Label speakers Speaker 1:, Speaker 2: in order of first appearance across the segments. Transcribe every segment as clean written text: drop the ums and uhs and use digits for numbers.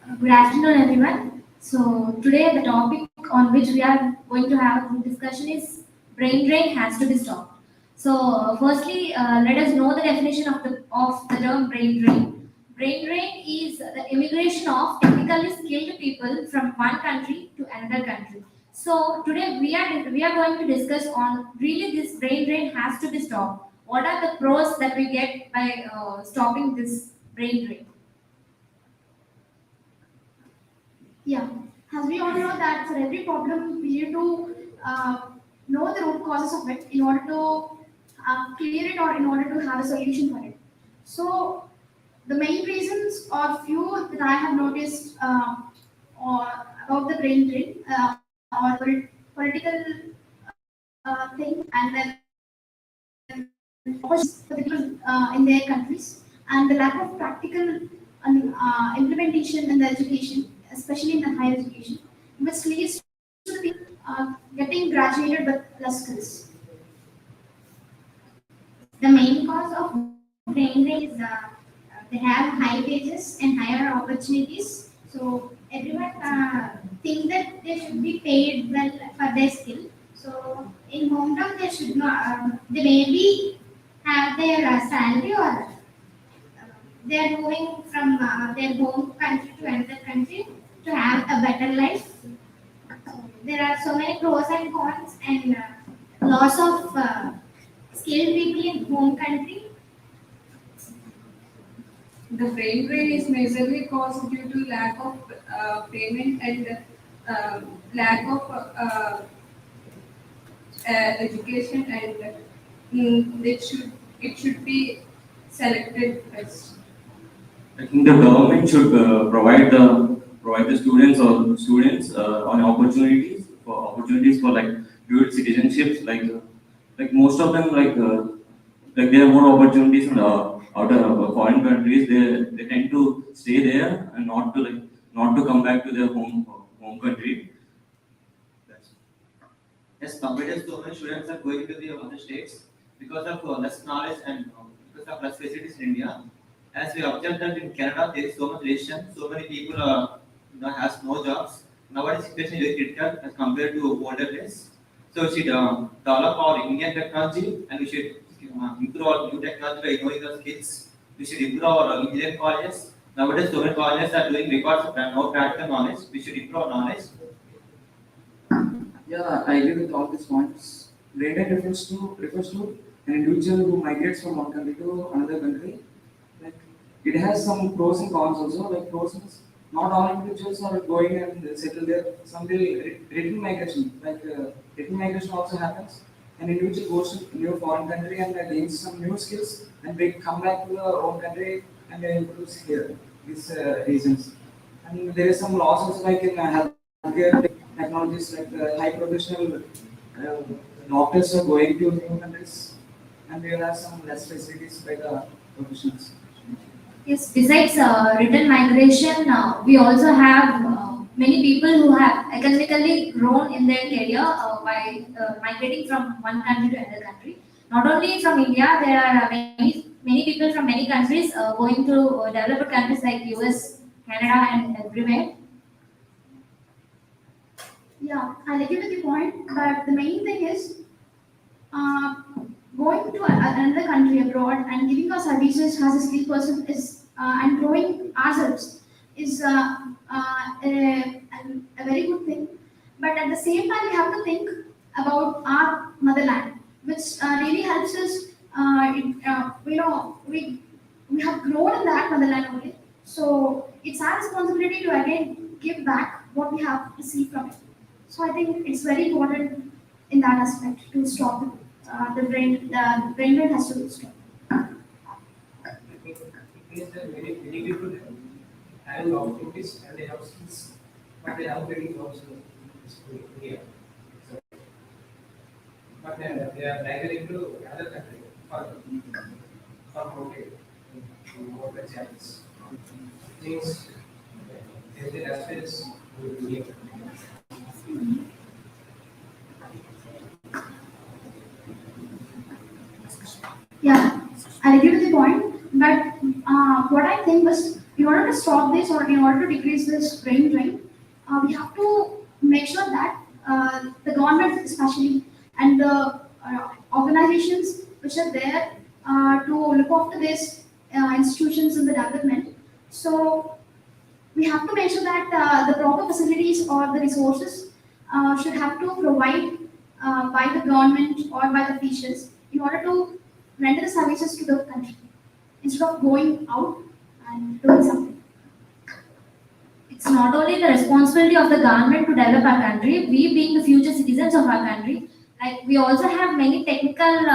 Speaker 1: Good afternoon, everyone. So today the topic on which we are going to have a discussion is brain drain has to be stopped. So firstly, let us know the definition of the term brain drain. Brain drain is the immigration of technically skilled people from one country to another country. So today we are going to discuss on really this brain drain has to be stopped. What are the pros that we get by stopping this brain drain?
Speaker 2: Yeah, as we all know that for every problem, we need to know the root causes of it in order to clear it or in order to have a solution for it. So the main reasons or few that I have noticed or about the brain drain or political thing, and then opportunities for the people in their countries, and the lack of practical implementation in the education, especially in the higher education, which leads to the people getting graduated with less skills.
Speaker 3: The main cause of brain drain is they have high wages and higher opportunities. So everyone thinks that they should be paid well for their skill. So in hometown they should not. They maybe have their salary or they are moving from their home country to another country to have a better life. There are so many pros and cons and loss of skilled people in home country.
Speaker 4: The brain drain is majorly caused due to lack of payment and lack of education, and it should be selected first.
Speaker 5: I think the government should provide the students on opportunities for like dual citizenships, like most of them like they have more opportunities in outer foreign countries. They tend to stay there and not to come back to their home country. That's
Speaker 6: Yes, nowadays so many students are going to the other states because of less knowledge and because of less facilities in India. As we observed that in Canada there is so much recession, so many people has no jobs. Nowadays situation is very critical as compared to older days. So we should develop our Indian technology and we should improve our new technology by knowing the skills. We should improve our engineering colleges. Nowadays so many colleges are doing records of no practical knowledge. We should improve our knowledge.
Speaker 7: Yeah, I agree with all these points. Brain refers to an individual who migrates from one country to another country. Like it has some pros and cons also. Like pros means not all individuals are going and settle there. Some will return migration. Return migration also happens. An individual goes to a new foreign country and gains some new skills, and they come back to their own country and they improve here. These reasons. And there is some loss also like in healthcare technologies, like high professional uh, doctors are going to new countries, and they will have some less facilities by the professionals.
Speaker 1: Yes, besides return migration, we also have many people who have academically grown in their career by migrating from one country to another country. Not only from India, there are many people from many countries going to developed countries like US, Canada, and everywhere.
Speaker 2: Yeah, I agree with your point, but the main thing is uh, going to another country abroad and giving our services as a skilled person is and growing ourselves is a very good thing. But at the same time, we have to think about our motherland, which really helps us. We have grown in that motherland only, so it's our responsibility to again give back what we have received from it. So I think it's very important in that aspect to stop the brain. The brain drain has to stop.
Speaker 8: It means that many people have opportunities and they have skills, but they have very jobs in India. So, but they are migrating to another country for profit, for the chance. Things their aspects will be here.
Speaker 2: Yeah, I agree with the point. But what I think was In order to stop this or in order to decrease this brain drain, we have to make sure that the government especially and the organizations which are there to look after these institutions in the development. So we have to make sure that the proper facilities or the resources should have to provide by the government or by the officials in order to render the services to the country instead of going out and doing something.
Speaker 1: It's not only the responsibility of the government to develop our country, we being the future citizens of our country, like we also have many technical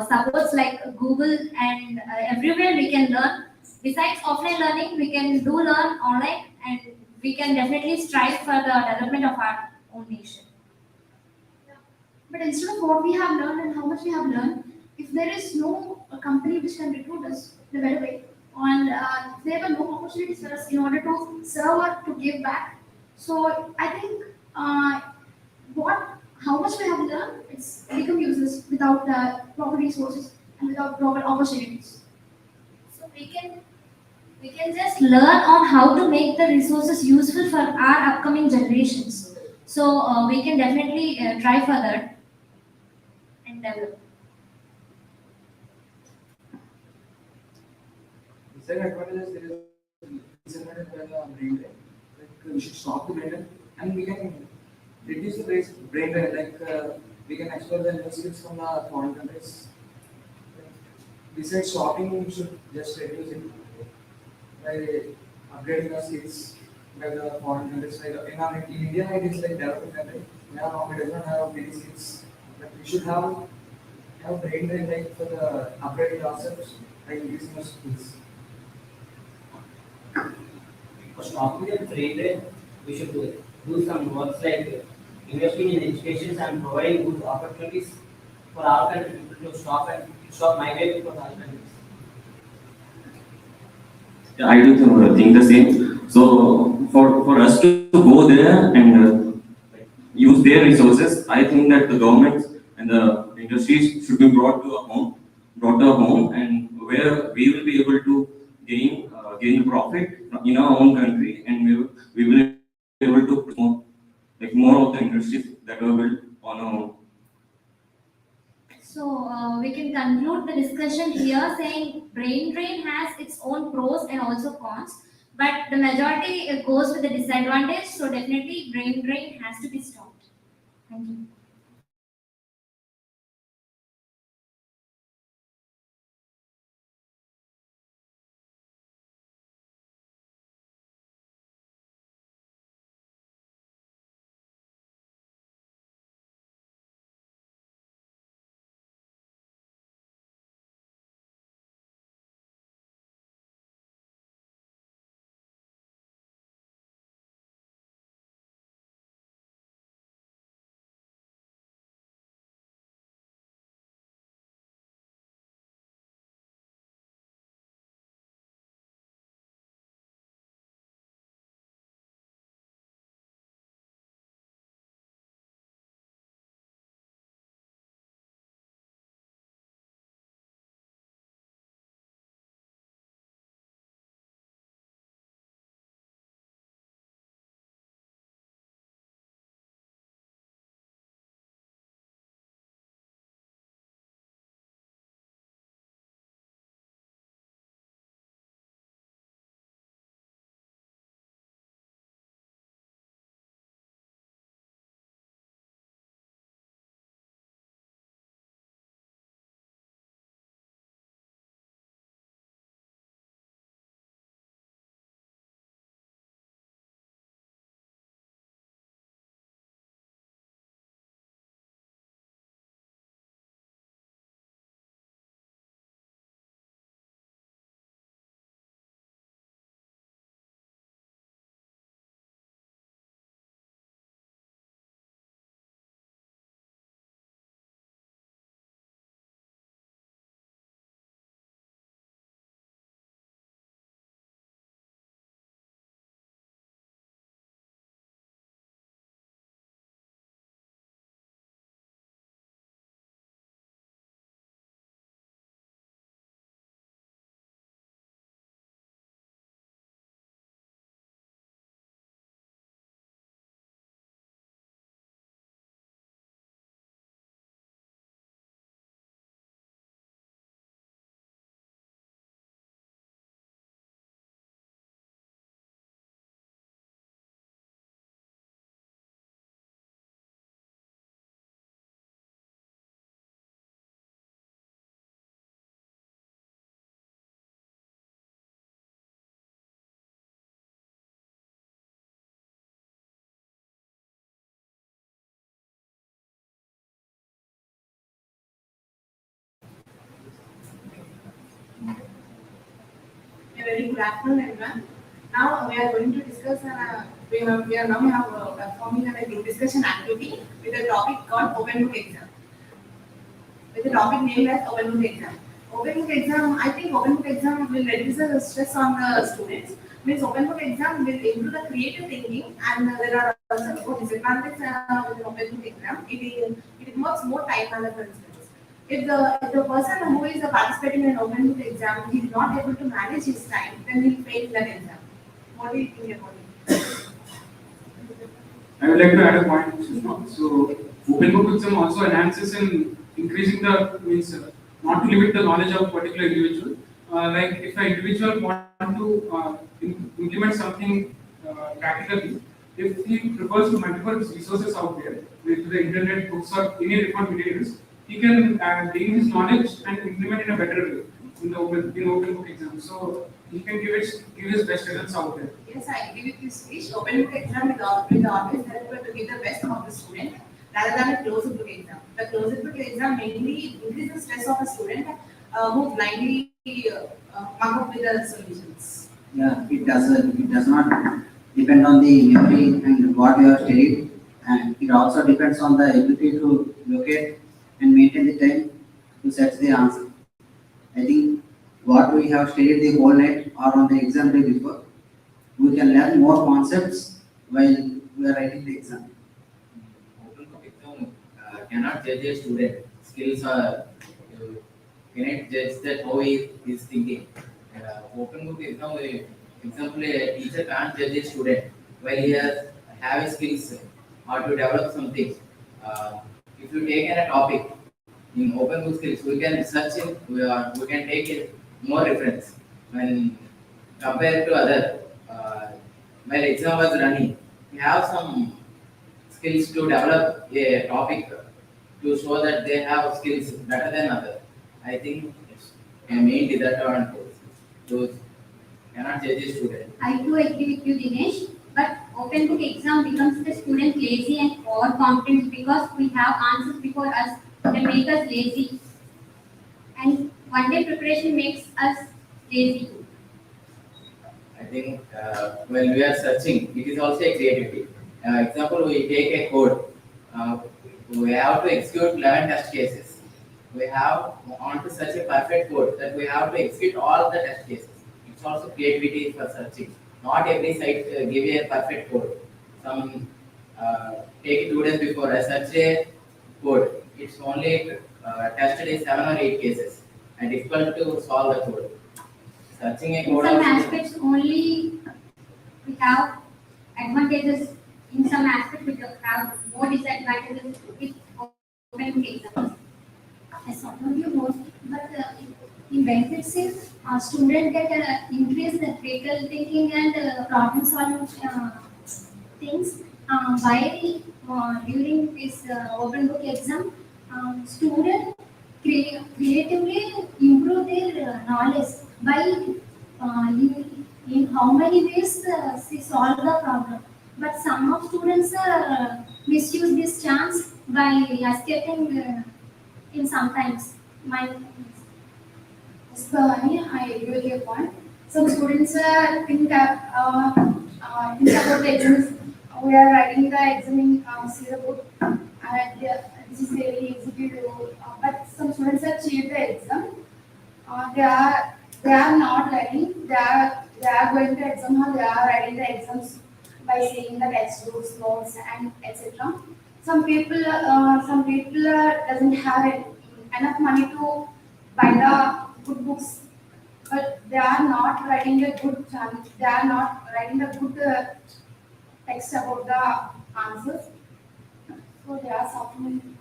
Speaker 1: supports like Google and everywhere we can learn. Besides offline learning, we can do learn online and we can definitely strive for the development of our own nation.
Speaker 2: But instead of what we have learned and how much we have learned, if there is no company which can recruit us in a better way, and if there were no opportunities for us in order to serve or to give back, so I think what how much we have learned, it's become useless without proper resources and without proper opportunities.
Speaker 1: So we can just learn on how to make the resources useful for our upcoming generations. So we can definitely try for that and develop.
Speaker 7: Disadvantages, there is disadvantage by the brain drain. Like we should stop the brain drain, and we can reduce the brain drain. Like we can explore the new skills from the foreign countries. Besides stopping, we should just reduce it by upgrading our skills by the foreign countries. Like in India, it is like developing country. Now we does not have many skills, but we should have brain drain like for the upgrading ourselves by increasing our skills.
Speaker 8: For stopping the brain drain, we should do some works like investing in education and providing good opportunities for our country people to stop migrating from other countries.
Speaker 5: Yeah, I do think the same. So for us to go there and use their resources, I think that the governments and the industries should be brought to a home, and where we will be able to gain profit in our own country, and we will be able to promote like more of the industries that are built on our own.
Speaker 1: So we can conclude the discussion here saying brain drain has its own pros and also cons, but the majority goes with the disadvantage. So definitely brain drain has to be stopped. Thank you.
Speaker 9: very good afternoon, everyone. Now we are going to discuss. We are now have performing a group discussion activity with a topic called open book exam. With a topic named as open book exam. Open book exam. I think open book exam will reduce the stress on the students. Means open book exam will improve the creative thinking, and there are also disadvantages with the open book exam. It involves more time management. If the person who is participating in an open book exam he is not able to manage his time, then he'll fail that exam. What do you think about it?
Speaker 7: I would like to add a point. Sushma. So, open book exam also enhances in increasing the means not to limit the knowledge of particular individual. Like if an individual want to implement something practically, if he prefers to multiple resources out there, with the internet, books, or any different materials, he can gain his knowledge and implement in a better way in the open book exam. So he can give his best results out there.
Speaker 9: Yes, I agree with this speech. Open book exam will always help to give the best of the student rather than a closed book exam. The closed book exam mainly increases the stress of a student who blindly come up with the solutions.
Speaker 10: Yeah, it does not depend on the memory and what you have studied, and it also depends on the ability to locate and maintain the time to search the answer. I think what we have studied the whole night or on the exam day before, we can learn more concepts while we are writing the exam.
Speaker 6: Open book exam cannot judge a student. Skills are cannot judge that how he is thinking. Open book exam, example, a teacher can't judge a student while he has have his skills or to develop something. If you take a topic in open book skills, we can search it. We can take it more reference when compared to other. While exam was running, we have some skills to develop a topic to show that they have skills better than others. I think it's a main disadvantage. Those cannot judge a student.
Speaker 3: I too agree with you, Dinesh. But open book exam becomes the student lazy and overconfident because we have answers before us that make us lazy. And one day preparation makes us lazy too.
Speaker 6: I think when we are searching, it is also a creativity. Example, we take a code. Uh, we have to execute 11 test cases. We have want to search a perfect code that we have to execute all the test cases. It's also creativity for searching. Not every site give you a perfect code. Some take it 2 days before I search a code. It's only tested in 7 or 8 cases and difficult to solve the code. Searching a
Speaker 3: In
Speaker 6: code
Speaker 3: some
Speaker 6: also.
Speaker 3: aspects only we have advantages. In some aspects we have more disadvantages with open book exams.
Speaker 2: As not only most, but in benefits is student get increase the critical thinking and problem solving things. While during this open book exam, student creatively improve their knowledge by in how many ways they solve the problem. But some of students misuse this chance by escaping in sometimes. My Yes, Bhavani, I agree with your point. Some students think about the exams. We are writing the exam in syllabus, and this is very easy to do. But some students have cheated the exam. They are not writing. They are going to exam hall. They are writing the exams by seeing the textbooks, notes, and etc. Some people doesn't have enough money to buy the good books, but they are not writing a good chance. They are not writing a good text about the answers, so they are suffering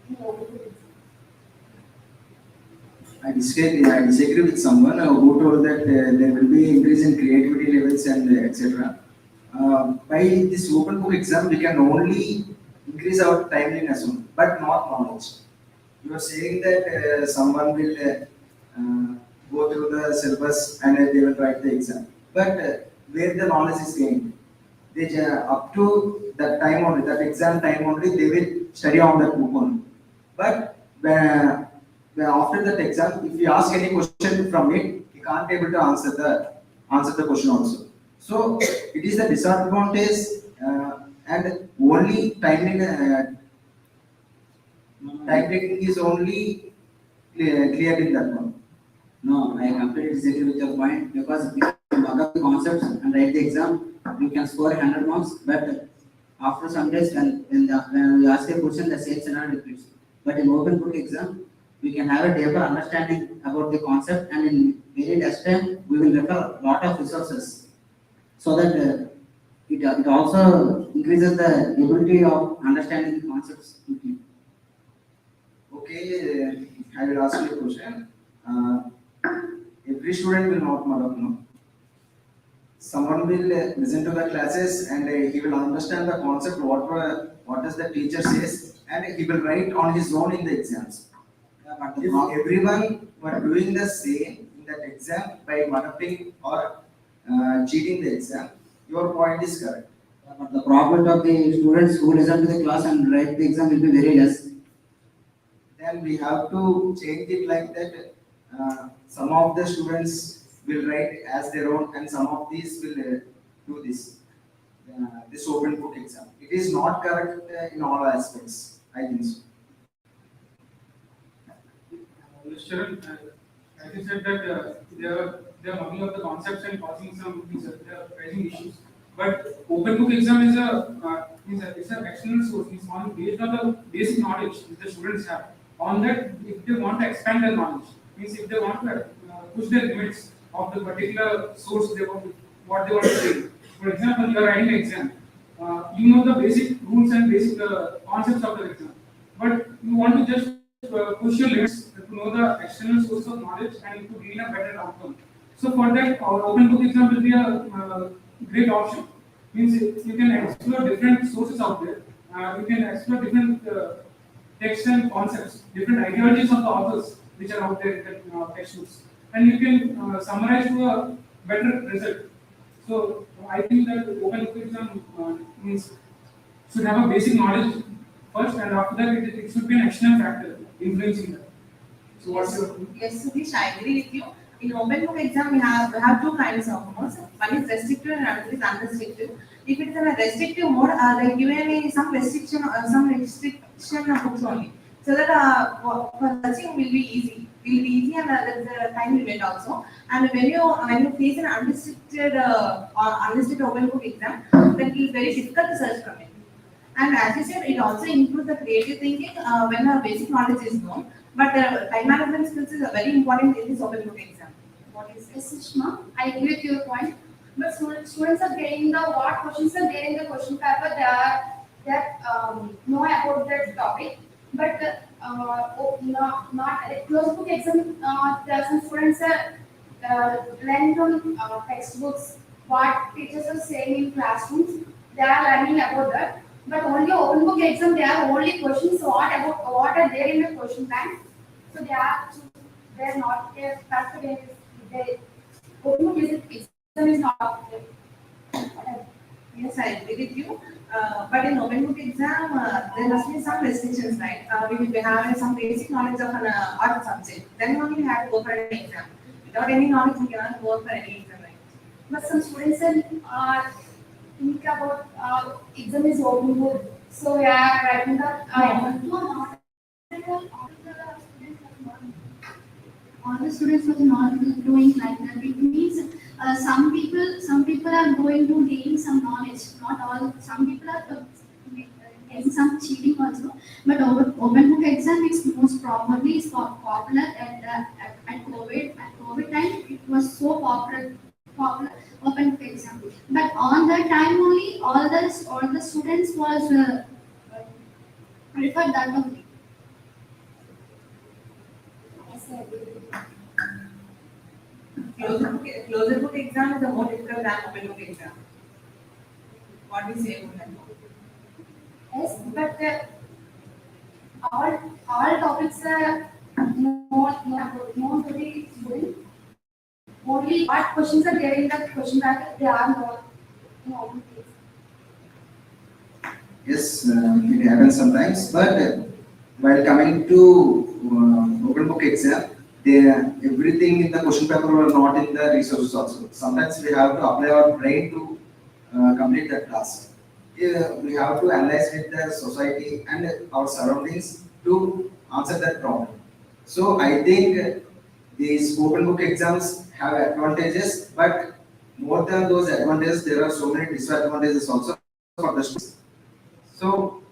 Speaker 2: in overload.
Speaker 10: I disagree with someone who told that there will be increase in creativity levels and etc. By this open book exam, we can only increase our timeliness, only, but not knowledge. You are saying that someone will go through the syllabus and they will write the exam, but where the knowledge is gained, up to that time only, that exam time only, they will study on that book only. But after that exam, if you ask any question from it, he can't able to answer answer the question also. So it is the disadvantage, and only time taking is only clear in that one.
Speaker 11: No, I completely disagree with your point because if you work up the concepts and write the exam, you can score 100 marks, but after some days when you ask a question, the same scenario repeats. But in open book exam, we can have a deeper understanding about the concept, and in very less time, we will refer a lot of resources so that it also increases the ability of understanding the concepts quickly.
Speaker 10: Okay, I will ask you a question. Every student will not know. Someone will listen to the classes and he will understand the concept, what does the teacher says, and he will write on his own in the exams.
Speaker 11: But the
Speaker 10: If
Speaker 11: problem,
Speaker 10: everyone were doing the same in that exam by one-upping or cheating the exam, your point is correct.
Speaker 11: but the probability of the students who listen to the class and write the exam will be very less.
Speaker 10: Then we have to change it like that. Some of the students will write as their own, and some of these will do this open book exam. It is not correct in all aspects. I think so.
Speaker 12: Sharon, as you said that they are mugging up the concepts and causing some they are raising issues. But open book exam is it's an external source. It's on based on the basic knowledge that the students have. On that, if they want to expand their knowledge, means if they want to push their limits of the particular source what they want to say. For example, you are writing an exam. You know the basic rules and basic concepts of the exam, but you want to just push your limits to know the external source of knowledge and to gain a better outcome. So for that, our open book exam will be a great option. Means you can explore different sources out there. You can explore different texts and concepts, different ideologies of the authors which are out there in the textbooks, and you can summarize to a better result. So I think that open book exam means should have a basic knowledge first, and after that it should be an external factor influencing that. So what's your opinion?
Speaker 9: Yes, Satish, I agree with you. In open book exam, we have two kinds of modes. One is restrictive and another is unrestrictive. If it is in a restrictive mode, they give any some restriction books only, so that for searching will be easy. Will be easy, and the time limit also. And when you face an unrestricted or unrestricted open book exam, then it is very difficult to search from it. And as you said, it also improves the creative thinking when our basic knowledge is known. But time management skills is very important in this open book exam. What is
Speaker 2: Yes, Sushma, I agree with your point. But students are getting the what questions are there in the question paper. They know about that topic. But not a closed book exam. There are some students learn from textbooks what teachers are saying in classrooms. They are learning about that. But only open book exam, there are only questions. What are there in the question bank? So they're not there. That's the way they open book exam is not up there.
Speaker 9: Yes, I agree with you. But in open book exam, there must be some restrictions, right? We will be having some basic knowledge of an art subject. Then only we have to go for an exam. Without any knowledge, we cannot go for any exam, right?
Speaker 2: But some students are think about exam is open book, so we are writing the not all the students were not doing like that. It means some people are going to gain some knowledge. Not all. Some people are getting some cheating also. But open book exam is most probably is popular at COVID. At COVID time, it was so popular open book exam. But on that time only, all the students was preferred that only. Yes, I agree.
Speaker 9: Closed book exam is a more difficult than open book exam. What do you say about that?
Speaker 2: Yes, but all topics are known to the student. Only what questions are there in the question paper, they are not in open case.
Speaker 10: Yes, it happens sometimes. But while coming to open book exam, everything in the question paper were not in the resources also. Sometimes we have to apply our brain to complete that task. Yeah, we have to analyze with the society and our surroundings to answer that problem. So I think these open book exams have advantages, but more than those advantages, there are so many disadvantages also for the students. So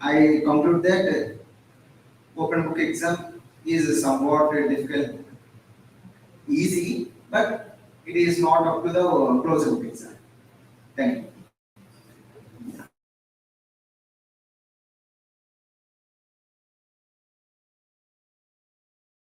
Speaker 10: I conclude that open book exam is somewhat difficult, easy, but it is not up to the closed book exam. Thank you.